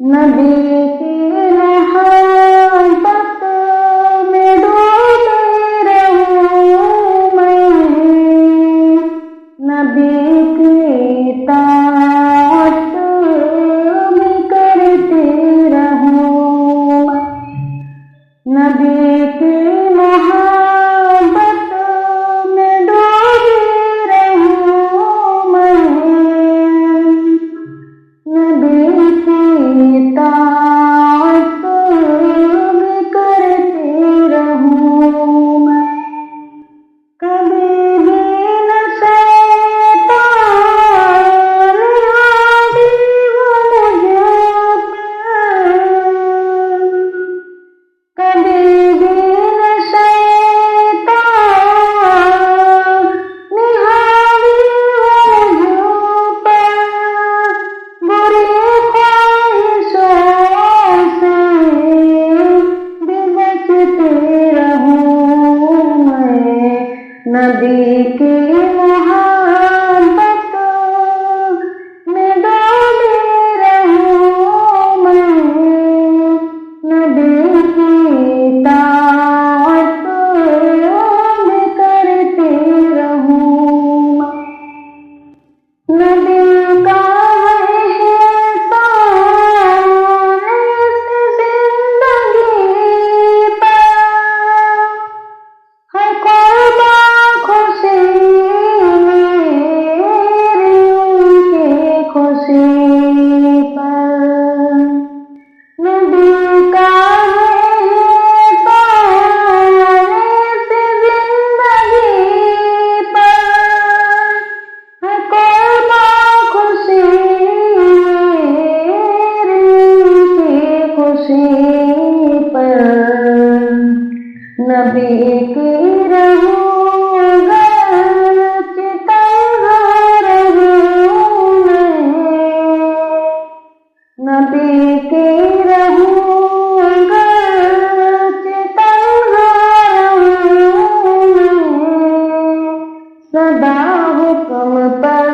نبی کی محبت میں ڈوبی رہوں میں، نبی کی اطاعت میں کرتی رہوں میں، نبی کی محبت میں ڈوبی رہوں میں، نبی کی اطاعت میں کرتی رہوں میں، کبھی بھی نہ شیطان آدھی وہ مجھ پر، کبھی بھی نہ شیطان نہاوی وہ مجھ پر، بری خواہشوں سے بھی بچتی رہوں میں، نبی کی محبت میں ڈوبی رہوں میں، نبی کی اطاعت میں کرتی رہوں میں، نبی کا احسان اس زندگی پر ہے قرباں خوشی میری ان کی خوشی پر، نبی کا احسان اس زندگی پر ہے قرباں خوشی میری ان کی خوشی پر، نبی کی رہوں گرچہ تنہا رہوں میں، نبی کی رہوں گرچہ تنہا رہوں میں، سدا حکم پر